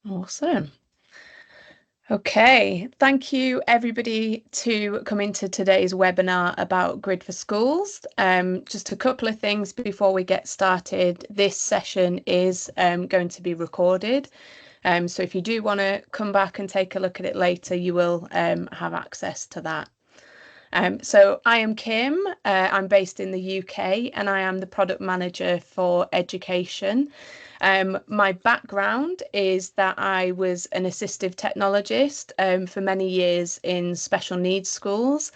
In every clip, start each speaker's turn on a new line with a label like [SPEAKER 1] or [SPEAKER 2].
[SPEAKER 1] Awesome. Okay, thank you everybody to coming to today's webinar about Grid for Schools. Just a couple of things before we get started. This session is going to be recorded. So if you do want to come back and take a look at it later, you will have access to that. So I am Kim, I'm based in the UK and I am the product manager for education. My background is that I was an assistive technologist for many years in special needs schools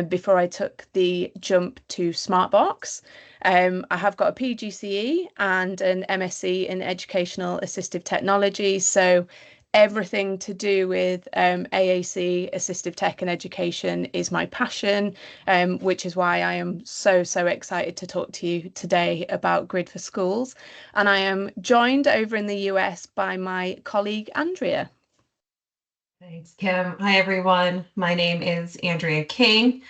[SPEAKER 1] before I took the jump to Smartbox. I have got a PGCE and an MSc in educational assistive technology. So everything to do with AAC, assistive tech and education is my passion, which is why I am so excited to talk to you today about Grid for Schools. And I am joined over in the US by my colleague, Andrea.
[SPEAKER 2] Thanks, Kim. Hi, everyone. My name is Andrea King,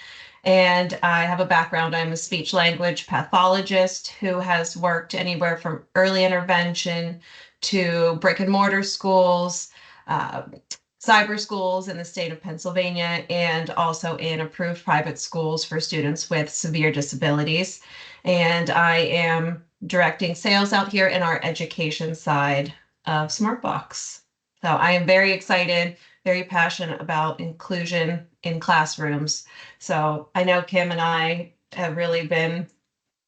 [SPEAKER 2] and I have a background. I'm a speech language pathologist who has worked anywhere from early intervention to brick and mortar schools, cyber schools in the state of Pennsylvania, and also in approved private schools for students with severe disabilities. And I am directing sales out here in our education side of Smartbox. So I am very excited, very passionate about inclusion in classrooms. So I know Kim and I have really been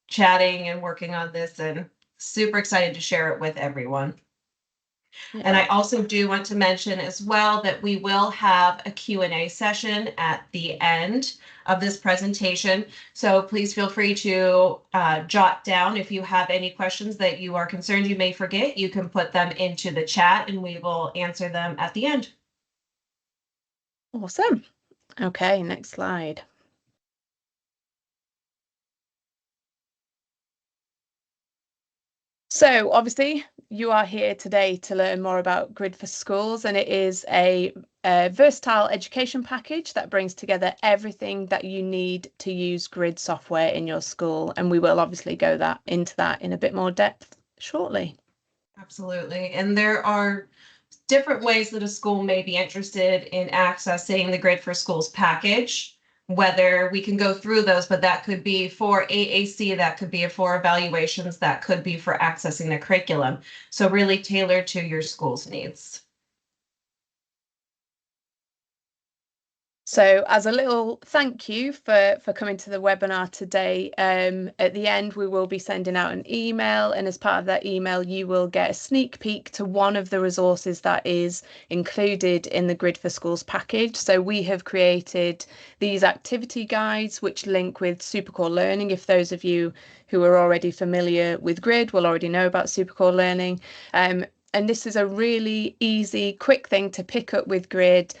[SPEAKER 2] chatting and working on this and super excited to share it with everyone.
[SPEAKER 1] Yeah.
[SPEAKER 2] And I also do want to mention as well that we will have a Q&A session at the end of this presentation. So please feel free to jot down if you have any questions that you are concerned you may forget. You can put them into the chat and we will answer them at the end.
[SPEAKER 1] Awesome. Okay, next slide. So obviously you are here today to learn more about Grid for Schools, and it is a versatile education package that brings together everything that you need to use Grid software in your school. And we will obviously go into that in a bit more depth shortly.
[SPEAKER 2] Absolutely. And there are different ways that a school may be interested in accessing the Grid for Schools package, whether we can go through those, but that could be for AAC, that could be for evaluations, that could be for accessing the curriculum. So really tailored to your school's needs.
[SPEAKER 1] So as a little thank you for coming to the webinar today, at the end we will be sending out an email, and as part of that email you will get a sneak peek to one of the resources that is included in the Grid for Schools package. So we have created these activity guides which link with Supercore Learning. If those of you who are already familiar with Grid will already know about Supercore Learning. And this is a really easy, quick thing to pick up with Grid.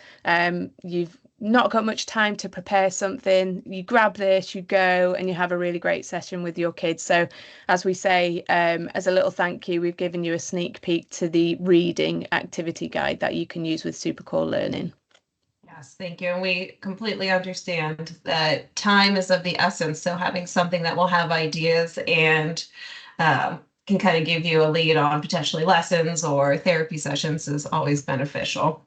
[SPEAKER 1] You've not got much time to prepare something, you grab this, you go, and you have a really great session with your kids. So as we say, as a little thank you, we've given you a sneak peek to the reading activity guide that you can use with Supercore Learning.
[SPEAKER 2] Yes, thank you. And we completely understand that time is of the essence. So having something that will have ideas and can kind of give you a lead on potentially lessons or therapy sessions is always beneficial.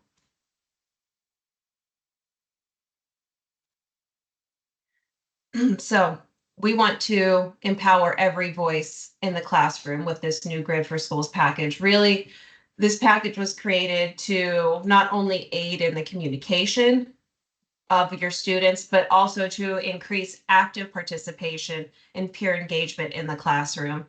[SPEAKER 2] So we want to empower every voice in the classroom with this new Grid for Schools package. Really, this package was created to not only aid in the communication of your students, but also to increase active participation and peer engagement in the classroom.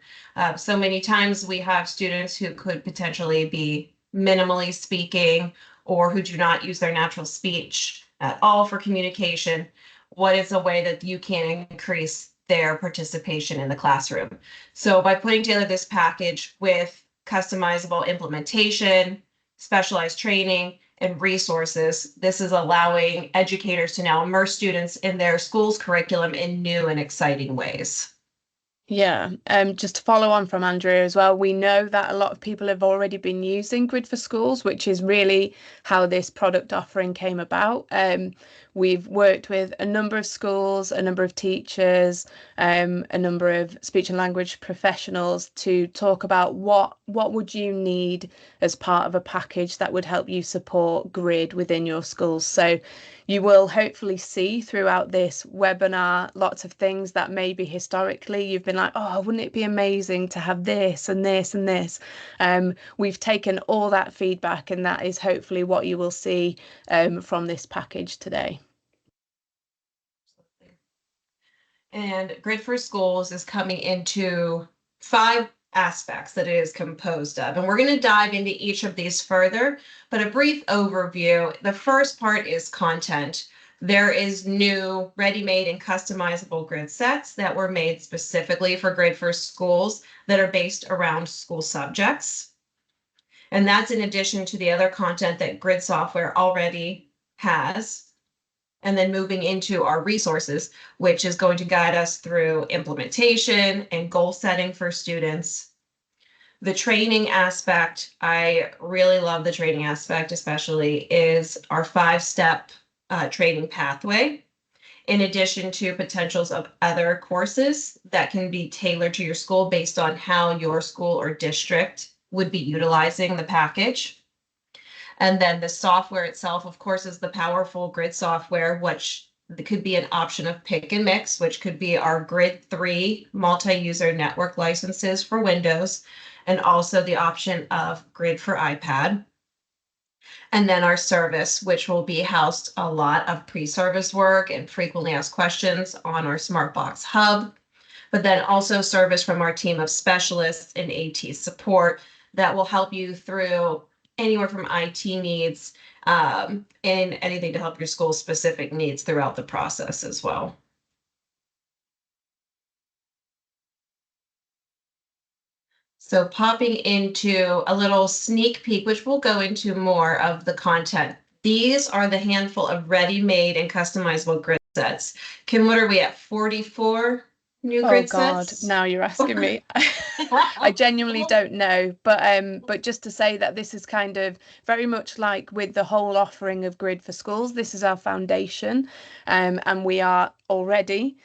[SPEAKER 2] So many times we have students who could potentially be minimally speaking or who do not use their natural speech at all for communication. What is a way that you can increase their participation in the classroom? So by putting together this package with customizable implementation, specialized training, and resources, this is allowing educators to now immerse students in their school's curriculum in new and exciting ways.
[SPEAKER 1] Yeah, just to follow on from Andrea as well, we know that a lot of people have already been using Grid for Schools, which is really how this product offering came about. We've worked with a number of schools, a number of teachers, a number of speech and language professionals to talk about what would you need as part of a package that would help you support Grid within your schools. So you will hopefully see throughout this webinar lots of things that maybe historically you've been like, oh, wouldn't it be amazing to have this and this and this? We've taken all that feedback, and that is hopefully what you will see from this package today.
[SPEAKER 2] And Grid for Schools is coming into 5 aspects that it is composed of. And we're going to dive into each of these further, but a brief overview. The first part is content. There is new ready-made and customizable grid sets that were made specifically for Grid for Schools that are based around school subjects. And that's in addition to the other content that Grid software already has. And then moving into our resources, which is going to guide us through implementation and goal setting for students. The training aspect, I really love the training aspect, especially is our 5-step training pathway, in addition to potentials of other courses that can be tailored to your school based on how your school or district would be utilizing the package. And then the software itself, of course, is the powerful Grid software, which could be an option of pick and mix, which could be our Grid 3 multi-user network licenses for Windows, and also the option of Grid for iPad. And then our service, which will be housed a lot of pre-service work and frequently asked questions on our Smartbox Hub, but then also service from our team of specialists in AT support that will help you through anywhere from IT needs and anything to help your school specific needs throughout the process as well. So popping into a little sneak peek, which we'll go into more of the content. These are the handful of ready-made and customizable grid sets. Kim, what are we at? 44 new grid sets?
[SPEAKER 1] Now you're asking me. I genuinely don't know, but just to say that this is kind of very much like with the whole offering of Grid for Schools. This is our foundation, and we are already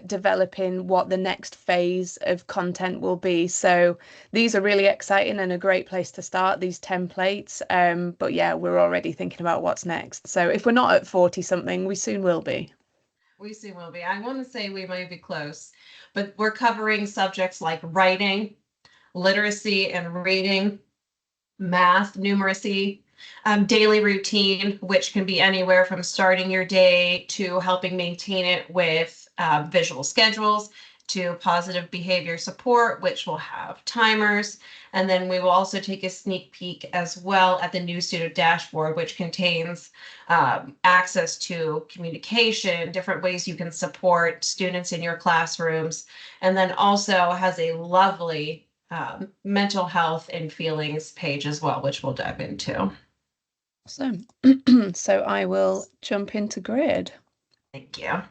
[SPEAKER 1] developing what the next phase of content will be. So these are really exciting and a great place to start, these templates. But yeah, we're already thinking about what's next. So if we're not at 40 something, we soon will be.
[SPEAKER 2] We soon will be. I want to say we might be close, but we're covering subjects like writing, literacy and reading, math, numeracy, daily routine, which can be anywhere from starting your day to helping maintain it with visual schedules, to positive behavior support, which will have timers. And then we will also take a sneak peek as well at the new student dashboard, which contains access to communication, different ways you can support students in your classrooms, and then also has a lovely mental health and feelings page as well, which we'll dive into.
[SPEAKER 1] Awesome. So I will jump into Grid.
[SPEAKER 2] Thank you.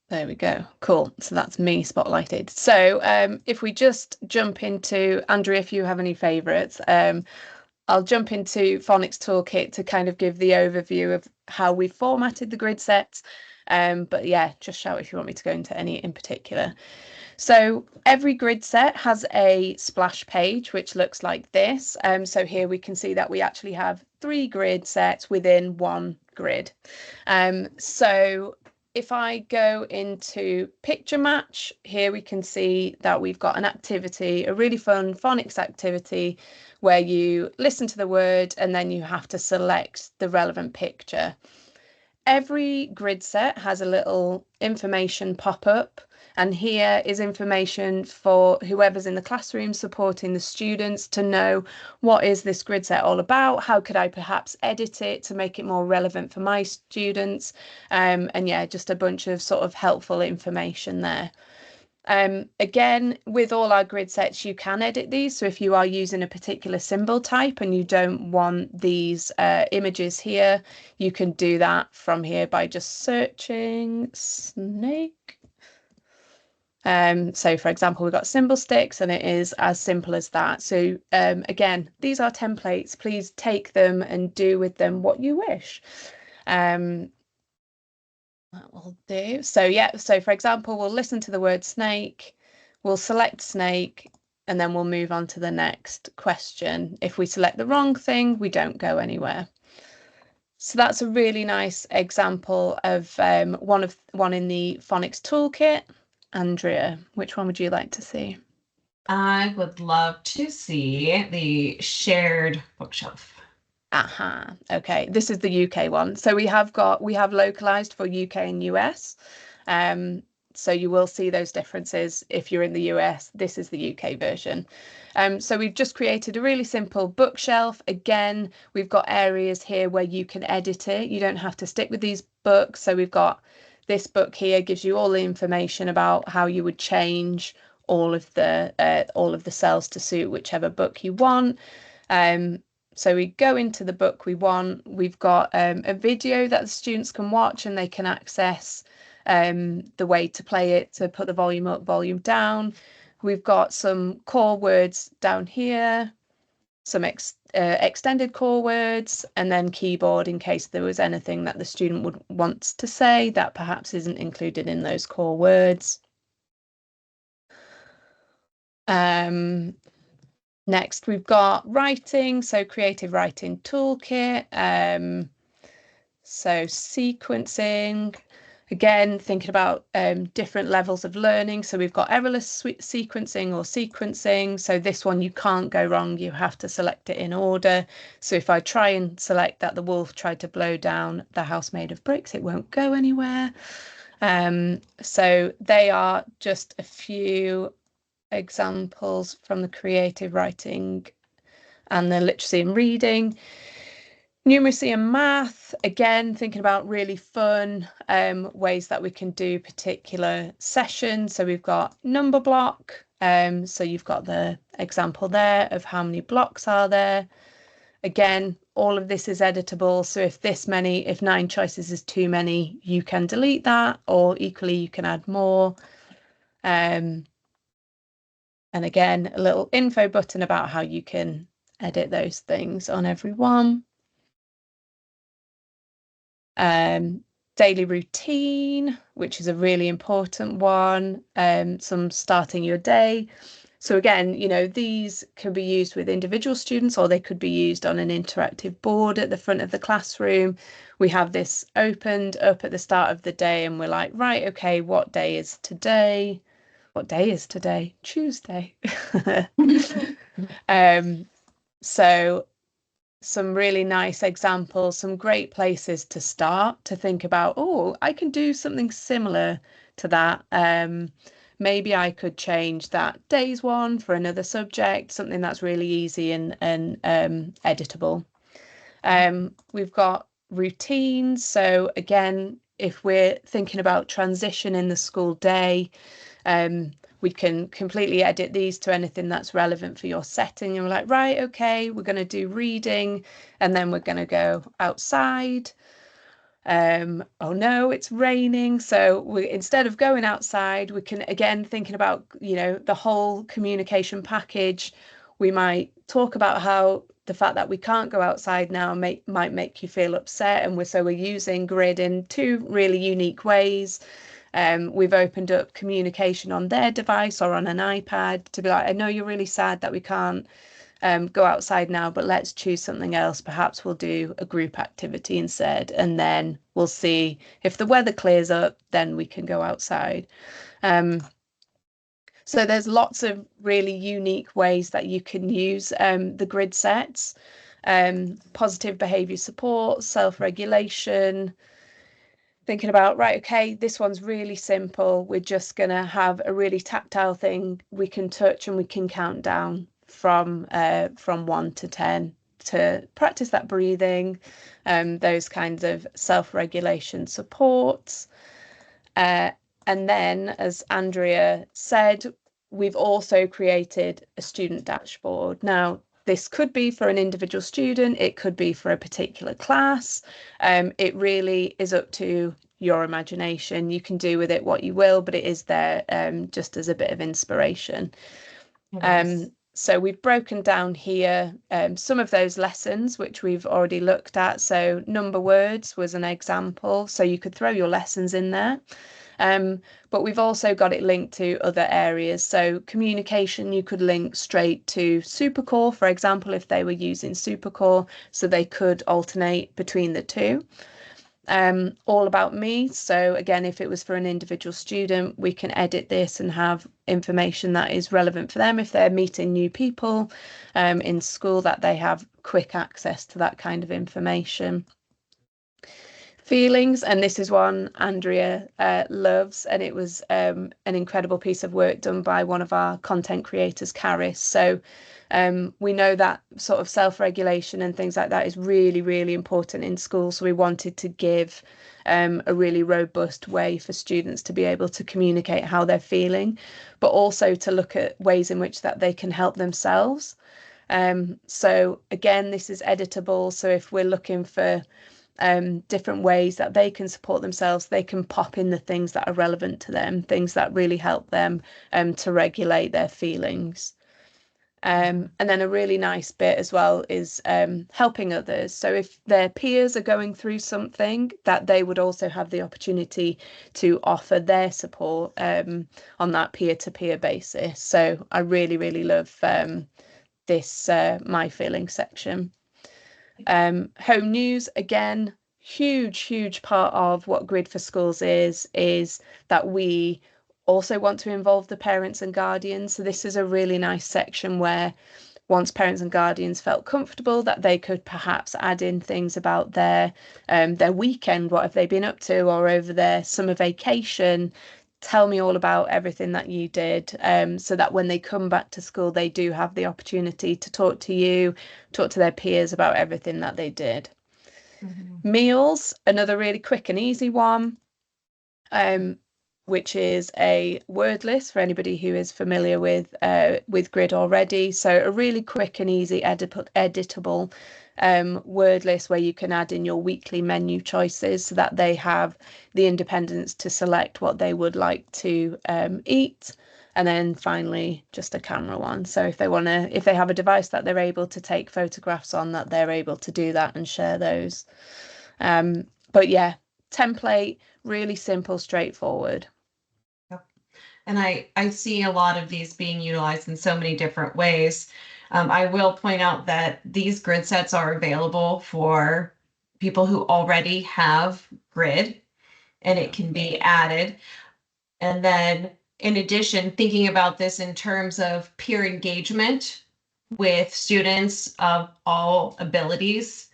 [SPEAKER 1] There we go. Cool. So that's me spotlighted. So if we just jump into, Andrea, if you have any favorites, I'll jump into Phonics Toolkit to kind of give the overview of how we formatted the grid sets. But yeah, just shout if you want me to go into any in particular. So every grid set has a splash page, which looks like this. So here we can see that we actually have 3 grid sets within one grid. So if I go into picture match, here we can see that we've got an activity, a really fun phonics activity where you listen to the word and then you have to select the relevant picture. Every grid set has a little information pop up, and here is information for whoever's in the classroom supporting the students to know what is this grid set all about, how could I perhaps edit it to make it more relevant for my students, and yeah, just a bunch of sort of helpful information there. Again, with all our grid sets, you can edit these. So if you are using a particular symbol type and you don't want these images here, you can do that from here by just searching snake. So for example, we've got symbol sticks, and it is as simple as that. So again, these are templates. Please take them and do with them what you wish. That will do. So yeah, so for example, we'll listen to the word snake, we'll select snake, and then we'll move on to the next question. If we select the wrong thing, we don't go anywhere. So that's a really nice example of one in the phonics toolkit. Andrea, which one would you like to see?
[SPEAKER 2] I would love to see the shared bookshelf.
[SPEAKER 1] Aha. Okay, this is the UK one. So we have localized for UK and US. So you will see those differences if you're in the US. This is the UK version. So we've just created a really simple bookshelf. Again, we've got areas here where you can edit it. You don't have to stick with these books. So we've got this book here gives you all the information about how you would change all of the cells to suit whichever book you want. So we go into the book we want. We've got a video that the students can watch, and they can access the way to play it, to put the volume up, volume down. We've got some core words down here, some extended core words, and then keyboard in case there was anything that the student would want to say that perhaps isn't included in those core words. Next, we've got writing, so creative writing toolkit. So sequencing, again, thinking about different levels of learning. So we've got errorless sequencing or sequencing. So this one, you can't go wrong. You have to select it in order. So if I try and select that the wolf tried to blow down the house made of bricks, it won't go anywhere. So they are just a few examples from the creative writing and the literacy and reading. Numeracy and math, again, thinking about really fun ways that we can do particular sessions. So we've got number block. So you've got the example there of how many blocks are there. Again, all of this is editable. So if 9 choices is too many, you can delete that, or equally you can add more. And again, a little info button about how you can edit those things on every one. Daily routine, which is a really important one. Some starting your day. So again, these can be used with individual students, or they could be used on an interactive board at the front of the classroom. We have this opened up at the start of the day, and we're like, right, okay, what day is today? What day is today? Tuesday. So some really nice examples, some great places to start to think about, oh, I can do something similar to that. Maybe I could change that days one for another subject, something that's really easy and editable. We've got routines. So again, if we're thinking about transition in the school day, we can completely edit these to anything that's relevant for your setting. And we're like, right, okay, we're going to do reading, and then we're going to go outside. Oh no, it's raining. So instead of going outside, we can, again, thinking about, the whole communication package. We might talk about how the fact that we can't go outside now might make you feel upset. And we're using grid in 2 really unique ways. We've opened up communication on their device or on an iPad to be like, I know you're really sad that we can't go outside now, but let's choose something else. Perhaps we'll do a group activity instead, and then we'll see if the weather clears up, then we can go outside. So there's lots of really unique ways that you can use the grid sets. Positive behaviour support, self-regulation, thinking about, right, okay, this one's really simple. We're just going to have a really tactile thing we can touch, and we can count down from 1 to 10 to practice that breathing, those kinds of self-regulation supports. And then, as Andrea said, we've also created a student dashboard. Now, this could be for an individual student, it could be for a particular class. It really is up to your imagination. You can do with it what you will, but it is there just as a bit of inspiration. So we've broken down here some of those lessons which we've already looked at. So number words was an example, so you could throw your lessons in there. But we've also got it linked to other areas. So communication, you could link straight to SuperCore, for example, if they were using SuperCore, so they could alternate between the two. All about me. So again, if it was for an individual student, we can edit this and have information that is relevant for them if they're meeting new people in school, that they have quick access to that kind of information. Feelings, and this is one Andrea loves, and it was an incredible piece of work done by one of our content creators, Caris. So we know that sort of self-regulation and things like that is really, really important in school. So we wanted to give a really robust way for students to be able to communicate how they're feeling, but also to look at ways in which that they can help themselves. So again, this is editable. So if we're looking for different ways that they can support themselves, they can pop in the things that are relevant to them, things that really help them to regulate their feelings. And then a really nice bit as well is helping others. So if their peers are going through something, that they would also have the opportunity to offer their support on that peer-to-peer basis. So I really, really love this My Feelings section. Home news, again, huge part of what Grid for Schools is that we also want to involve the parents and guardians. So this is a really nice section where once parents and guardians felt comfortable, that they could perhaps add in things about their weekend, what have they been up to, or over their summer vacation. Tell me all about everything that you did, so that when they come back to school, they do have the opportunity to talk to you, talk to their peers about everything that they did. Meals, another really quick and easy one, which is a word list for anybody who is familiar with Grid already. So a really quick and easy editable word list where you can add in your weekly menu choices so that they have the independence to select what they would like to eat. And then finally, just a camera one. So if they have a device that they're able to take photographs on, that they're able to do that and share those. But yeah, template, really simple, straightforward.
[SPEAKER 2] And I see a lot of these being utilized in so many different ways. I will point out that these grid sets are available for people who already have grid, and it can be added. And then in addition, thinking about this in terms of peer engagement with students of all abilities,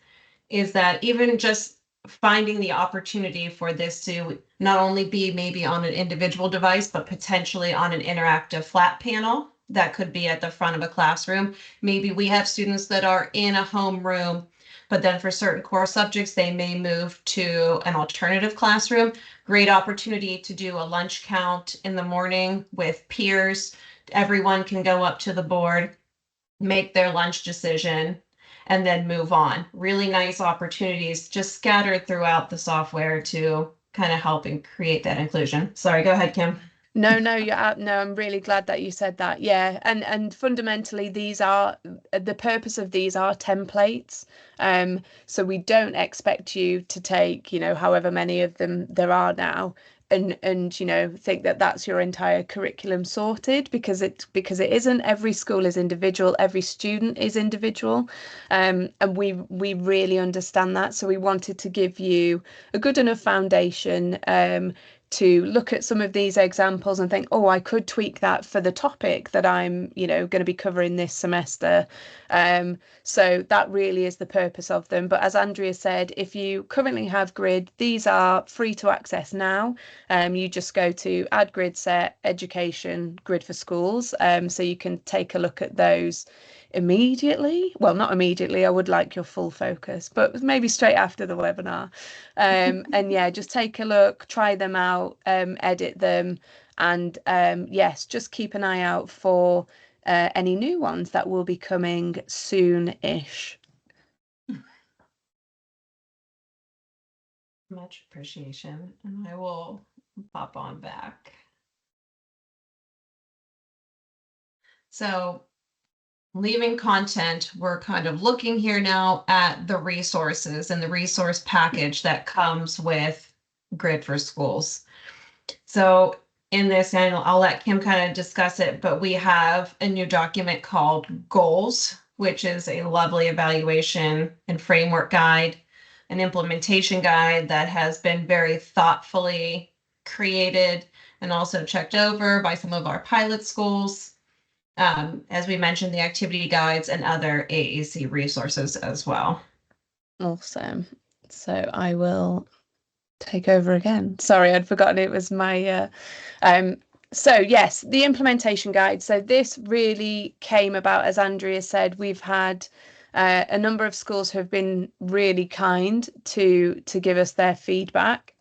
[SPEAKER 2] is that even just finding the opportunity for this to not only be maybe on an individual device, but potentially on an interactive flat panel that could be at the front of a classroom. Maybe we have students that are in a homeroom, but then for certain core subjects, they may move to an alternative classroom. Great opportunity to do a lunch count in the morning with peers. Everyone can go up to the board, make their lunch decision, and then move on. Really nice opportunities just scattered throughout the software to kind of help and create that inclusion. Sorry, go ahead, Kim.
[SPEAKER 1] No, I'm really glad that you said that. Yeah, and fundamentally the purpose of these are templates. So we don't expect you to take, however many of them there are now, and think that that's your entire curriculum sorted, because it isn't. Every school is individual, every student is individual, and we really understand that. So we wanted to give you a good enough foundation to look at some of these examples and think, oh, I could tweak that for the topic that I'm, going to be covering this semester. So that really is the purpose of them. But as Andrea said, if you currently have Grid, these are free to access now. You just go to Add Grid Set, Education, Grid for Schools. So you can take a look at those immediately. Well, not immediately, I would like your full focus, but maybe straight after the webinar. And yeah, just take a look, try them out, edit them, and yes, just keep an eye out for any new ones that will be coming soon-ish.
[SPEAKER 2] Much appreciation. And I will pop on back. So leaving content, we're kind of looking here now at the resources and the resource package that comes with Grid for Schools. So in this, and I'll let Kim kind of discuss it, but we have a new document called Goals, which is a lovely evaluation and framework guide, an implementation guide that has been very thoughtfully created and also checked over by some of our pilot schools. As we mentioned, the activity guides and other AAC resources as well.
[SPEAKER 1] Awesome. So I will take over again. Sorry, I'd forgotten it was my so yes, the implementation guide. So this really came about, as Andrea said, we've had a number of schools who have been really kind to give us their feedback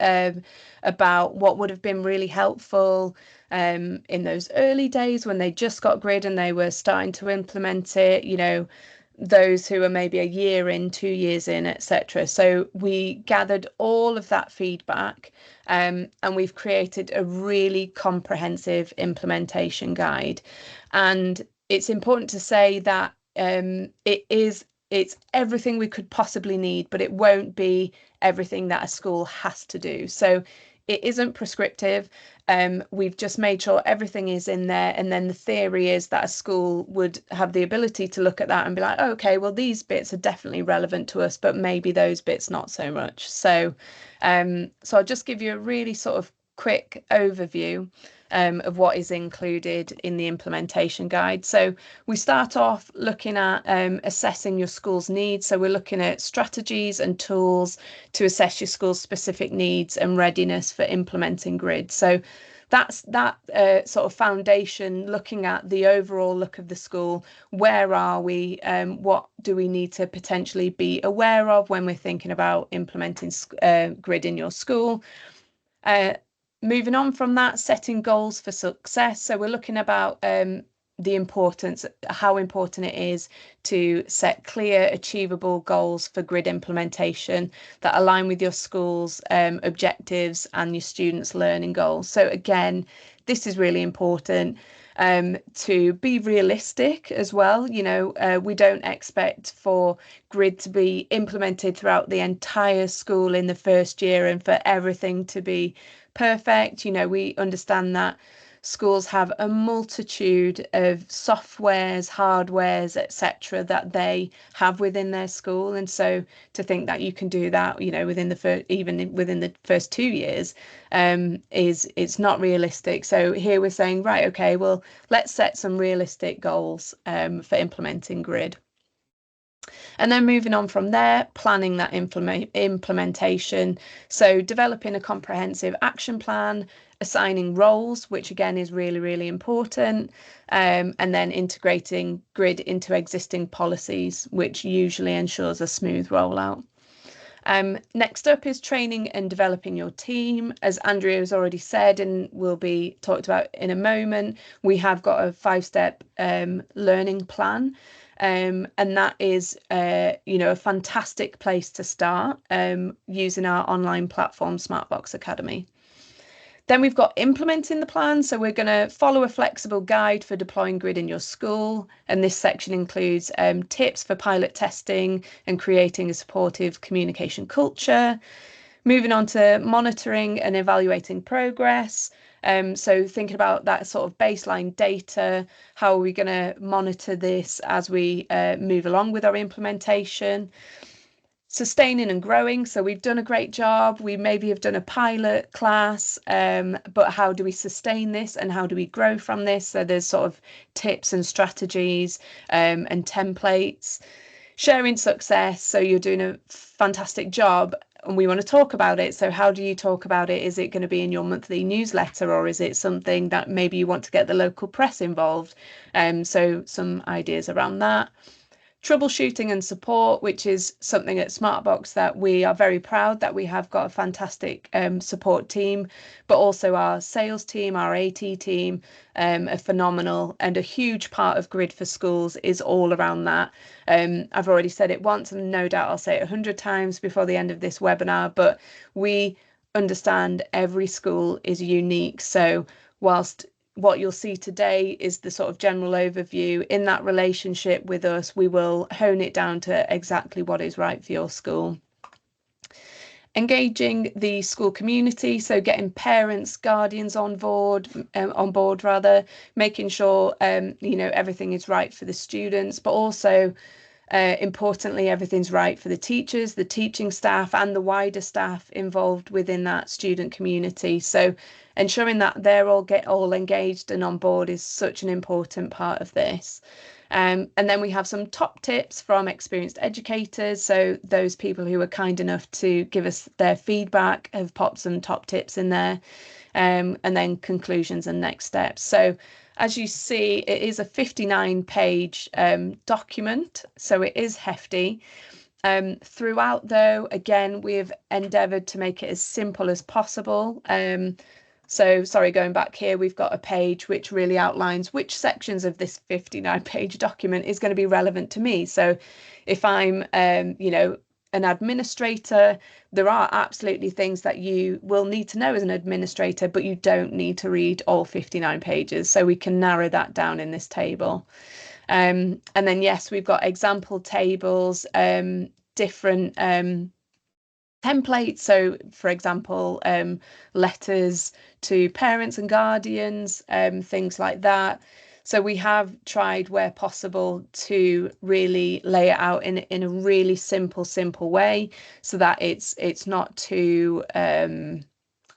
[SPEAKER 1] about what would have been really helpful in those early days when they just got Grid and they were starting to implement it, you know, those who are maybe a year in, 2 years in, etc. So we gathered all of that feedback and we've created a really comprehensive implementation guide. And it's important to say that it's everything we could possibly need, but it won't be everything that a school has to do. So it isn't prescriptive. We've just made sure everything is in there. And then the theory is that a school would have the ability to look at that and be like, oh, okay, well, these bits are definitely relevant to us, but maybe those bits not so much. So I'll just give you a really sort of quick overview of what is included in the implementation guide. So we start off looking at assessing your school's needs. So we're looking at strategies and tools to assess your school's specific needs and readiness for implementing Grid. So that's that sort of foundation, looking at the overall look of the school. Where are we? What do we need to potentially be aware of when we're thinking about implementing Grid in your school? Moving on from that, setting goals for success. So we're looking about the importance, how important it is to set clear, achievable goals for Grid implementation that align with your school's objectives and your students' learning goals. So again, this is really important. To be realistic as well. You know, we don't expect for Grid to be implemented throughout the entire school in the first year and for everything to be perfect. You know, we understand that schools have a multitude of softwares, hardwares, etc. that they have within their school, and so to think that you can do that, you know, within the first, even within the first 2 years, it's not realistic. So here we're saying, right, okay, well, let's set some realistic goals for implementing Grid. And then moving on from there, planning that implementation. So developing a comprehensive action plan, assigning roles, which again is really, really important, and then integrating Grid into existing policies, which usually ensures a smooth rollout. Next up is training and developing your team. As Andrea has already said and will be talked about in a moment, we have got a 5-step learning plan. And that is, you know, a fantastic place to start using our online platform, Smartbox Academy. Then we've got implementing the plan. So we're going to follow a flexible guide for deploying Grid in your school. And this section includes tips for pilot testing and creating a supportive communication culture. Moving on to monitoring and evaluating progress. So thinking about that sort of baseline data, how are we going to monitor this as we move along with our implementation? Sustaining and growing. So we've done a great job. We maybe have done a pilot class, but how do we sustain this and how do we grow from this? So there's sort of tips and strategies and templates. Sharing success. So you're doing a fantastic job and we want to talk about it. So how do you talk about it? Is it going to be in your monthly newsletter or is it something that maybe you want to get the local press involved? So some ideas around that. troubleshooting and support, which is something at Smartbox that we are very proud that we have got a fantastic support team, but also our sales team, our AT team are phenomenal, and a huge part of Grid for Schools is all around that. I've already said it once, and no doubt I'll say it 100 times before the end of this webinar, but we understand every school is unique. So whilst what you'll see today is the sort of general overview, in that relationship with us, we will hone it down to exactly what is right for your school. Engaging the school community, so getting parents, guardians on board, making sure everything is right for the students, but also importantly, everything's right for the teachers, the teaching staff, and the wider staff involved within that student community. So ensuring that they're all engaged and on board is such an important part of this. And then we have some top tips from experienced educators. So those people who were kind enough to give us their feedback have popped some top tips in there. And then conclusions and next steps. So as you see, it is a 59-page document, so it is hefty. Throughout, though, again, we've endeavoured to make it as simple as possible. So, sorry, going back here, we've got a page which really outlines which sections of this 59-page document is going to be relevant to me. So if I'm, an administrator, there are absolutely things that you will need to know as an administrator, but you don't need to read all 59 pages. So we can narrow that down in this table. And then, yes, we've got example tables, different templates. So, for example, letters to parents and guardians, things like that. So we have tried where possible to really lay it out in a really simple way, so that it's not too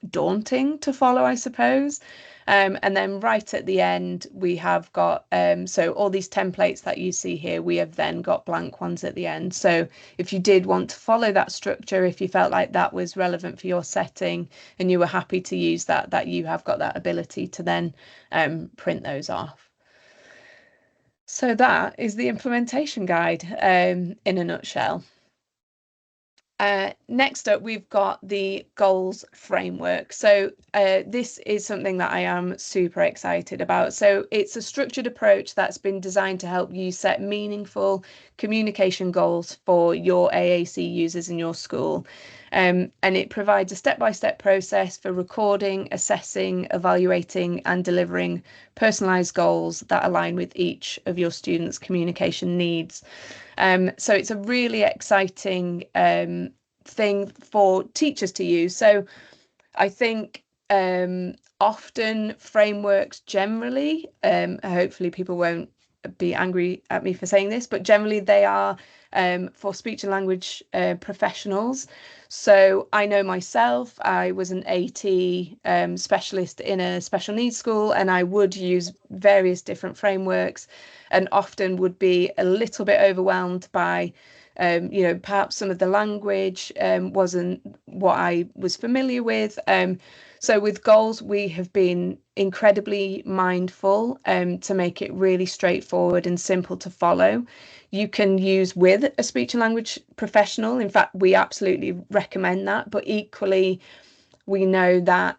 [SPEAKER 1] daunting to follow, I suppose. And then right at the end, we have got, so all these templates that you see here, we have then got blank ones at the end. So if you did want to follow that structure, if you felt like that was relevant for your setting and you were happy to use that you have got that ability to then print those off. So that is the implementation guide in a nutshell. Next up, we've got the goals framework. So this is something that I am super excited about. So it's a structured approach that's been designed to help you set meaningful communication goals for your AAC users in your school. And it provides a step-by-step process for recording, assessing, evaluating, and delivering personalised goals that align with each of your students' communication needs. So it's a really exciting thing for teachers to use. So I think often frameworks generally, hopefully people won't be angry at me for saying this, but generally they are for speech and language professionals. So I know myself, I was an AT specialist in a special needs school, and I would use various different frameworks and often would be a little bit overwhelmed by perhaps some of the language wasn't what I was familiar with. So with goals, we have been incredibly mindful to make it really straightforward and simple to follow. You can use with a speech and language professional. In fact, we absolutely recommend that, but equally, we know that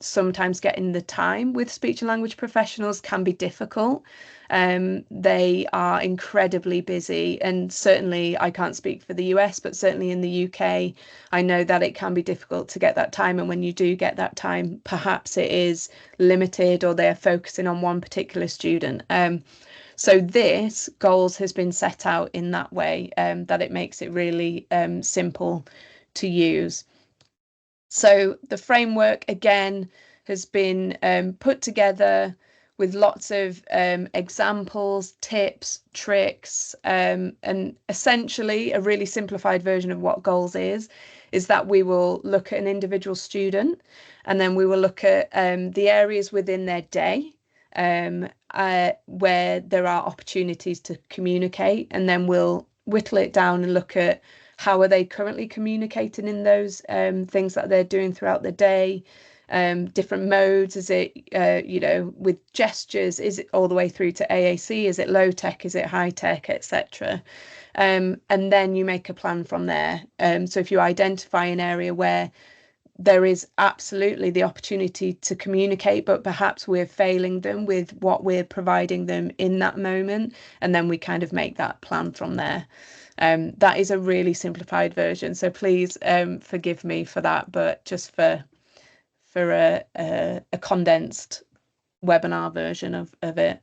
[SPEAKER 1] sometimes getting the time with speech and language professionals can be difficult. They are incredibly busy, and certainly I can't speak for the US, but certainly in the UK, I know that it can be difficult to get that time. And when you do get that time, perhaps it is limited or they're focusing on one particular student. So this goals has been set out in that way that it makes it really simple to use. So the framework, again, has been put together with lots of examples, tips, tricks, and essentially a really simplified version of what goals is that we will look at an individual student, and then we will look at the areas within their day where there are opportunities to communicate, and then we'll whittle it down and look at how are they currently communicating in those things that they're doing throughout the day. different modes? Is it, with gestures? Is it all the way through to AAC? Is it low tech? Is it high tech, etc.? And then you make a plan from there. So if you identify an area where there is absolutely the opportunity to communicate, but perhaps we're failing them with what we're providing them in that moment, and then we kind of make that plan from there. That is a really simplified version, so please forgive me for that, but just for a condensed webinar version of it.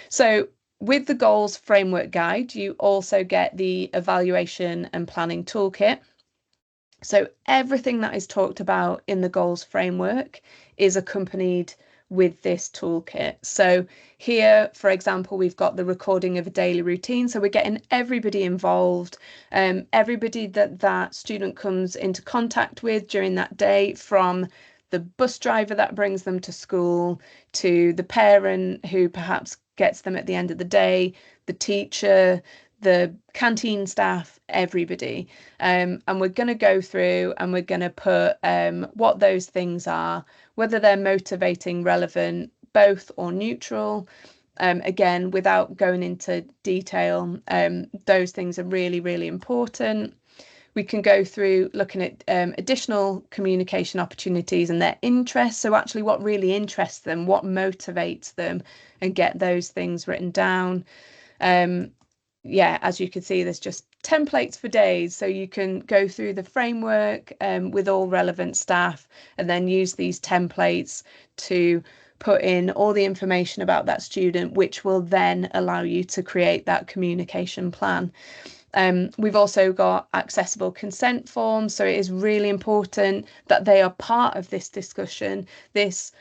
[SPEAKER 1] So with the goals framework guide, you also get the evaluation and planning toolkit. So everything that is talked about in the goals framework is accompanied with this toolkit. So here, for example, we've got the recording of a daily routine. So we're getting everybody involved, everybody that student comes into contact with during that day, from the bus driver that brings them to school, to the parent who perhaps gets them at the end of the day, the teacher, the canteen staff, everybody. And we're going to go through and we're going to put what those things are, whether they're motivating, relevant, both, or neutral. Again, without going into detail, those things are really, really important. We can go through looking at additional communication opportunities and their interests. So actually what really interests them, what motivates them, and get those things written down. Yeah, as you can see, there's just templates for days. So you can go through the framework with all relevant staff, and then use these templates to put in all the information about that student, which will then allow you to create that communication plan. We've also got accessible consent forms, so it is really important that they are part of this discussion. This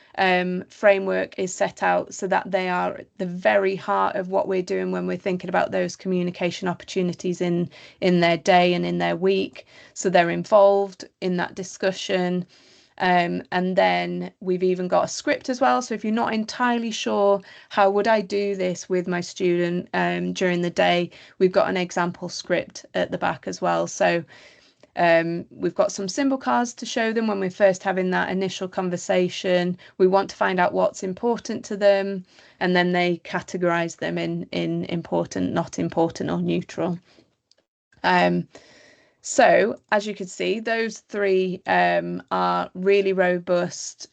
[SPEAKER 1] framework is set out so that they are at the very heart of what we're doing when we're thinking about those communication opportunities in their day and in their week. So they're involved in that discussion. And then we've even got a script as well. So if you're not entirely sure, how would I do this with my student during the day, we've got an example script at the back as well. So we've got some symbol cards to show them when we're first having that initial conversation. We want to find out what's important to them, and then they categorize them in important, not important, or neutral. So as you can see, those three are really robust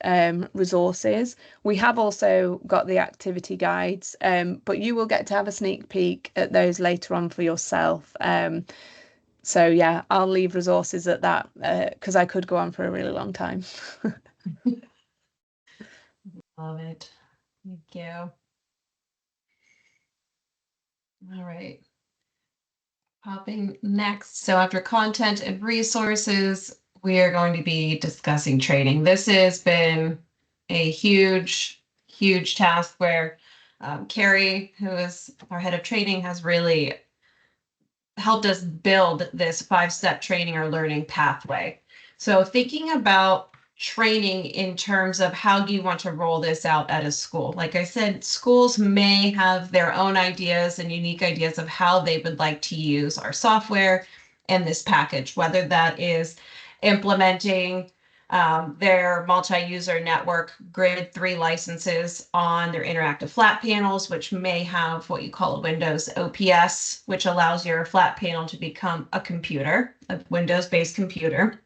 [SPEAKER 1] resources. We have also got the activity guides, but you will get to have a sneak peek at those later on for yourself. So yeah, I'll leave resources at that because I could go on for a really long time.
[SPEAKER 2] Love it. Thank you. All right. Hopping next. So after content and resources, we are going to be discussing training. This has been a huge, huge task where Carrie, who is our head of training, has really helped us build this 5-step training or learning pathway. So thinking about training in terms of how do you want to roll this out at a school. Like I said, schools may have their own ideas and unique ideas of how they would like to use our software and this package, whether that is implementing their multi-user network Grid 3 licenses on their interactive flat panels, which may have what you call a Windows OPS, which allows your flat panel to become a computer, a Windows-based computer,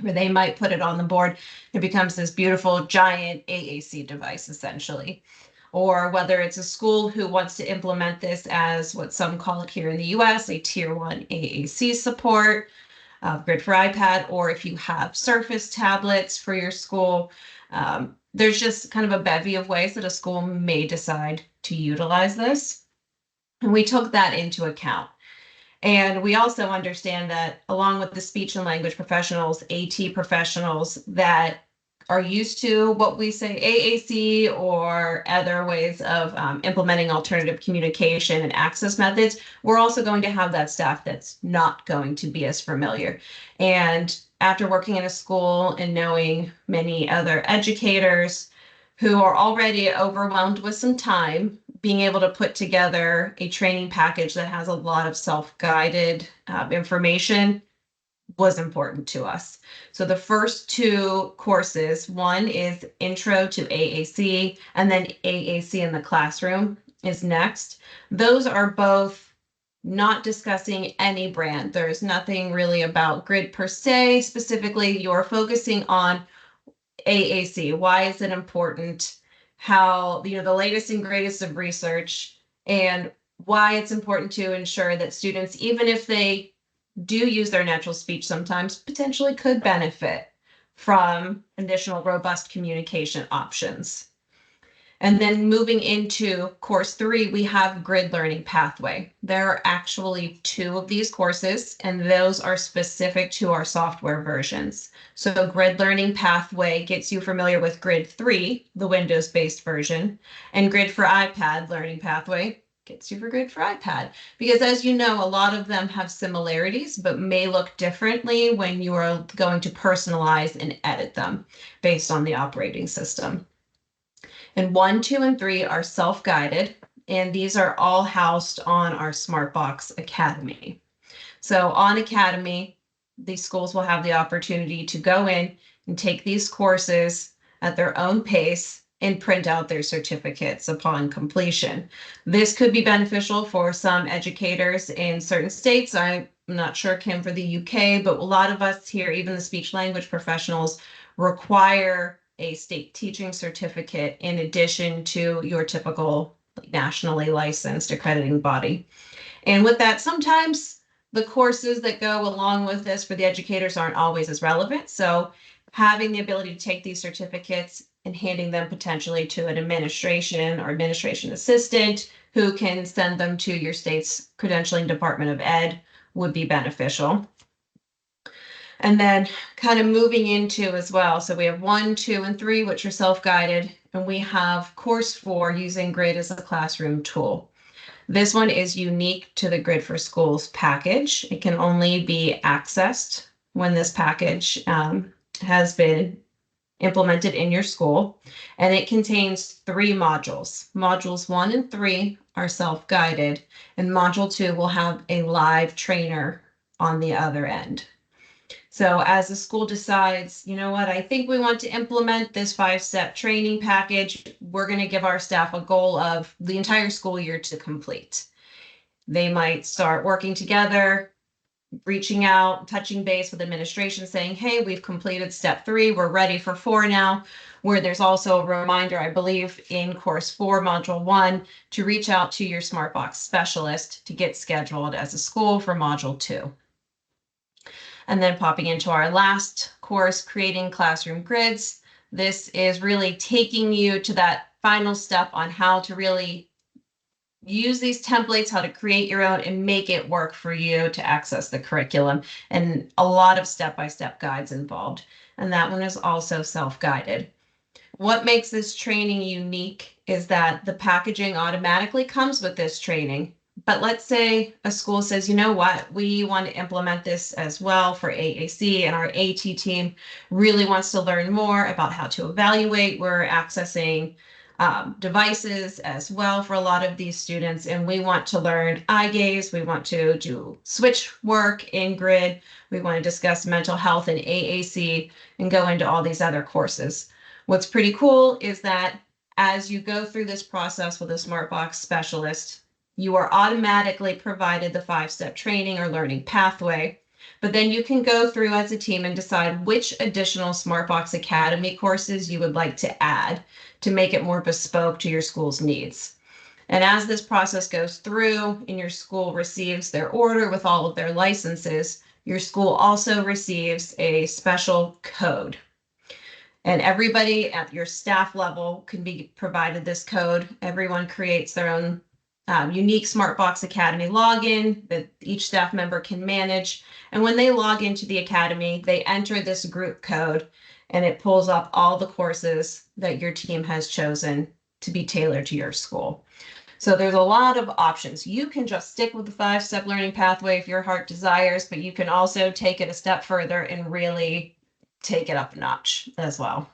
[SPEAKER 2] where they might put it on the board. It becomes this beautiful giant AAC device, essentially. Or whether it's a school who wants to implement this as what some call it here in the US, a tier 1 AAC support, Grid for iPad, or if you have Surface tablets for your school. There's just kind of a bevy of ways that a school may decide to utilize this. And we took that into account. And we also understand that along with the speech and language professionals, AT professionals that are used to what we say AAC or other ways of implementing alternative communication and access methods, we're also going to have that staff that's not going to be as familiar. And after working in a school and knowing many other educators who are already overwhelmed with some time, being able to put together a training package that has a lot of self-guided information was important to us. So the first two courses, one is Intro to AAC, and then AAC in the Classroom is next. Those are both not discussing any brand. There's nothing really about grid per se. Specifically, you're focusing on AAC. Why is it important? How, the latest and greatest of research, and why it's important to ensure that students, even if they do use their natural speech sometimes, potentially could benefit from additional robust communication options. And then moving into course 3, we have Grid Learning Pathway. There are actually 2 of these courses, and those are specific to our software versions. So Grid Learning Pathway gets you familiar with Grid 3, the Windows-based version, and Grid for iPad Learning Pathway gets you for Grid for iPad. Because as you know, a lot of them have similarities, but may look differently when you are going to personalize and edit them based on the operating system. And 1, 2, and 3 are self-guided, and these are all housed on our SmartBox Academy. So on Academy, these schools will have the opportunity to go in and take these courses at their own pace and print out their certificates upon completion. This could be beneficial for some educators in certain states. I'm not sure, Kim, for the UK, but a lot of us here, even the speech language professionals, require a state teaching certificate in addition to your typical nationally licensed accrediting body. And with that, sometimes the courses that go along with this for the educators aren't always as relevant. So having the ability to take these certificates and handing them potentially to an administration or administration assistant who can send them to your state's credentialing Department of Ed would be beneficial. And then kind of moving into as well. So we have 1, 2, and 3, which are self-guided, and we have course 4 using Grid as a classroom tool. This one is unique to the Grid for Schools package. It can only be accessed when this package has been implemented in your school, and it contains 3 modules. Modules 1 and 3 are self-guided, and module 2 will have a live trainer on the other end. So as the school decides, you know what, I think we want to implement this 5-step training package, we're going to give our staff a goal of the entire school year to complete. They might start working together, reaching out, touching base with administration, saying, hey, we've completed step 3, we're ready for 4 now, where there's also a reminder, I believe, in course 4, module 1, to reach out to your SmartBox specialist to get scheduled as a school for module 2. And then popping into our last course, Creating Classroom Grids. This is really taking you to that final step on how to really use these templates, how to create your own and make it work for you to access the curriculum, and a lot of step-by-step guides involved. And that one is also self-guided. What makes this training unique is that the packaging automatically comes with this training. But let's say a school says, you know what, we want to implement this as well for AAC, and our AT team really wants to learn more about how to evaluate. We're accessing devices as well for a lot of these students, and we want to learn eye gaze. We want to do switch work in Grid. We want to discuss mental health in AAC and go into all these other courses. What's pretty cool is that as you go through this process with a SmartBox specialist, you are automatically provided the 5-step training or learning pathway, but then you can go through as a team and decide which additional SmartBox Academy courses you would like to add to make it more bespoke to your school's needs. And as this process goes through and your school receives their order with all of their licenses, your school also receives a special code. And everybody at your staff level can be provided this code. Everyone creates their own unique SmartBox Academy login that each staff member can manage. And when they log into the Academy, they enter this group code, and it pulls up all the courses that your team has chosen to be tailored to your school. So there's a lot of options. You can just stick with the 5-step learning pathway if your heart desires, but you can also take it a step further and really take it up a notch as well.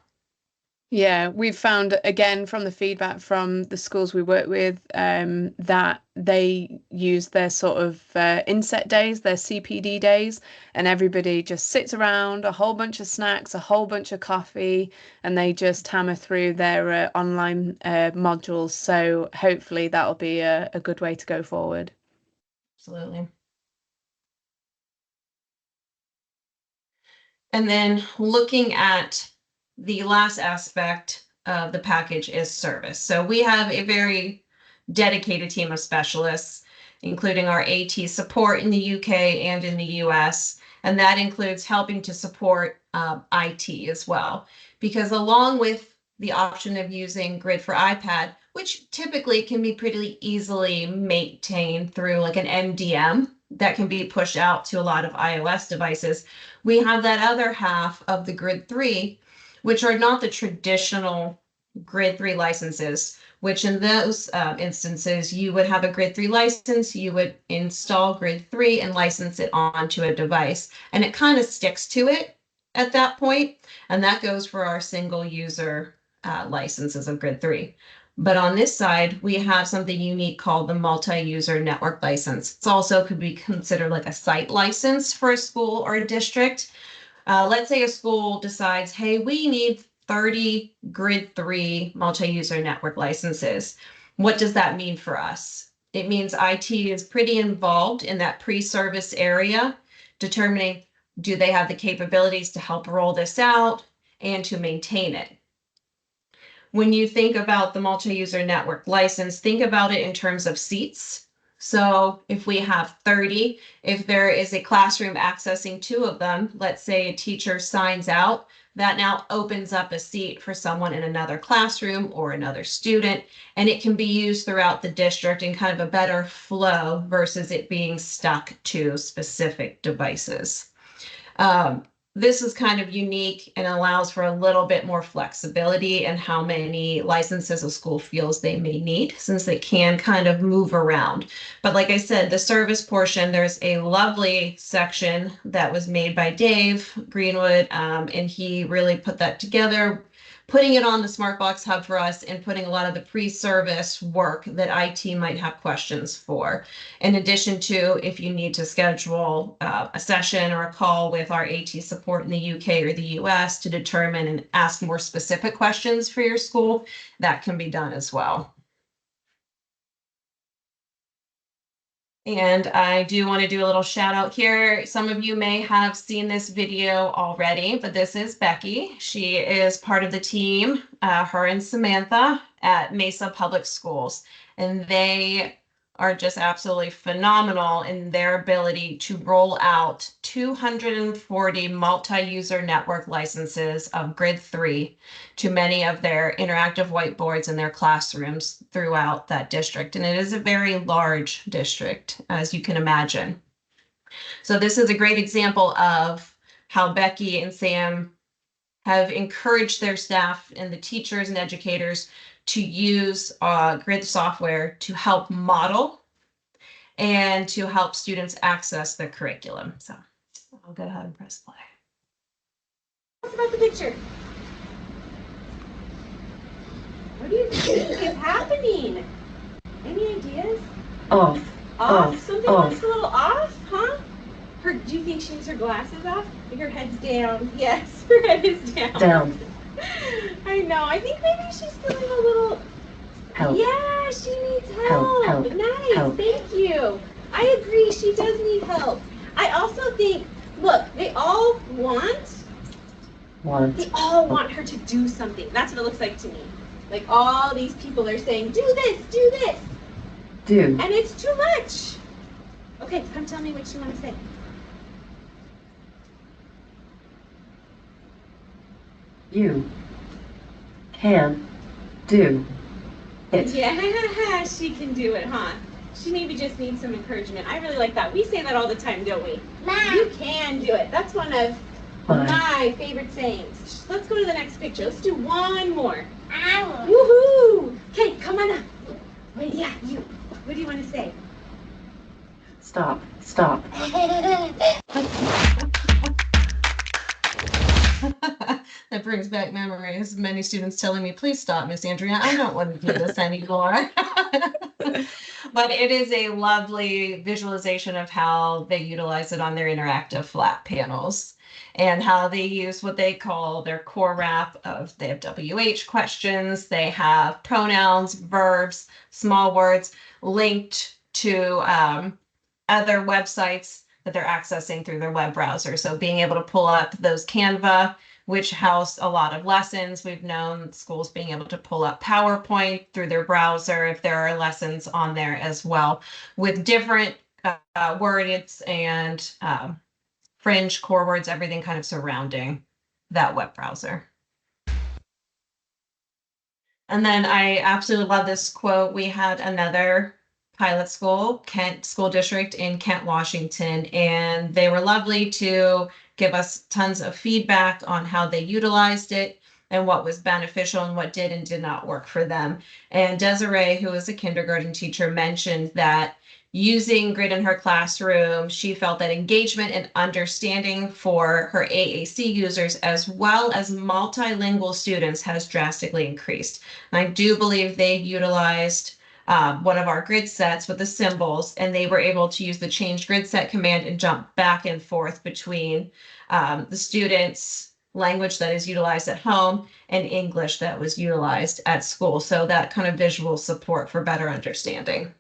[SPEAKER 1] Yeah, we've found again from the feedback from the schools we work with that they use their sort of inset days, their CPD days, and everybody just sits around, a whole bunch of snacks, a whole bunch of coffee, and they just hammer through their online modules. So hopefully that'll be a good way to go forward.
[SPEAKER 2] Absolutely. And then looking at the last aspect of the package is service. So we have a very dedicated team of specialists, including our AT support in the UK and in the US. And that includes helping to support IT as well. Because along with the option of using Grid for iPad, which typically can be pretty easily maintained through like an MDM that can be pushed out to a lot of iOS devices, we have that other half of the Grid 3, which are not the traditional Grid 3 licenses, which in those instances, you would have a Grid 3 license, you would install Grid 3 and license it onto a device. And it kind of sticks to it at that point. And that goes for our single user licenses of Grid 3. But on this side, we have something unique called the multi-user network license. It also could be considered like a site license for a school or a district. Let's say a school decides, hey, we need 30 Grid 3 multi-user network licenses. What does that mean for us? It means IT is pretty involved in that pre-service area, determining do they have the capabilities to help roll this out and to maintain it. When you think about the multi-user network license, think about it in terms of seats. So if we have 30, if there is a classroom accessing 2 of them, let's say a teacher signs out, that now opens up a seat for someone in another classroom or another student, and it can be used throughout the district in kind of a better flow versus it being stuck to specific devices. This is kind of unique and allows for a little bit more flexibility in how many licenses a school feels they may need, since they can kind of move around. But like I said, the service portion, there's a lovely section that was made by Dave Greenwood, and he really put that together, putting it on the Smartbox Hub for us and putting a lot of the pre-service work that IT might have questions for. In addition to if you need to schedule a session or a call with our AT support in the UK or the US to determine and ask more specific questions for your school, that can be done as well. And I do want to do a little shout out here. Some of you may have seen this video already, but this is Becky. She is part of the team, her and Samantha at Mesa Public Schools. And they are just absolutely phenomenal in their ability to roll out 240 multi-user network licenses of Grid 3 to many of their interactive whiteboards in their classrooms throughout that district. And it is a very large district, as you can imagine. So this is a great example of how Becky and Sam have encouraged their staff and the teachers and educators to use Grid software to help model and to help students access the curriculum. So I'll go ahead and press play.
[SPEAKER 3] What's about the picture? What do you think is happening? Any ideas?
[SPEAKER 4] Off.
[SPEAKER 3] Off? Something looks a little off, huh? Do you think she needs her glasses off? Her head's down. Yes, her head is down.
[SPEAKER 4] Down.
[SPEAKER 3] I know. I think maybe she's feeling a little...
[SPEAKER 4] Help.
[SPEAKER 3] Yeah, she needs help.
[SPEAKER 4] Help.
[SPEAKER 3] Nice.
[SPEAKER 4] Help.
[SPEAKER 3] Thank you. I agree. She does need help. I also think, look, they all want her to do something. That's what it looks like to me. Like all these people are saying, do this, do this.
[SPEAKER 4] Do.
[SPEAKER 3] And it's too much. Okay, come tell me what you want to say.
[SPEAKER 4] You can do it.
[SPEAKER 3] Yeah, she can do it, huh? She maybe just needs some encouragement. I really like that. We say that all the time, don't we? Mom. You can do it. That's one of my favorite sayings. Let's go to the next picture. Let's do one more. Woohoo! Okay, come on up. Wait, yeah, you. What do you want to say?
[SPEAKER 4] Stop. Stop.
[SPEAKER 2] That brings back memories. Many students telling me, please stop, Miss Andrea. I don't want to do this anymore. But it is a lovely visualization of how they utilize it on their interactive flat panels and how they use what they call their core wrap of, they have WH questions, they have pronouns, verbs, small words linked to other websites that they're accessing through their web browser. So being able to pull up those Canva, which house a lot of lessons. We've known schools being able to pull up PowerPoint through their browser if there are lessons on there as well, with different wordings and fringe core words, everything kind of surrounding that web browser. And then I absolutely love this quote. We had another pilot school, Kent School District in Kent, Washington, and they were lovely to give us tons of feedback on how they utilized it and what was beneficial and what did and did not work for them. And Desiree, who is a kindergarten teacher, mentioned that using Grid in her classroom, she felt that engagement and understanding for her AAC users as well as multilingual students has drastically increased. And I do believe they utilized one of our grid sets with the symbols, and they were able to use the change grid set command and jump back and forth between the students' language that is utilized at home and English that was utilized at school. So that kind of visual support for better understanding.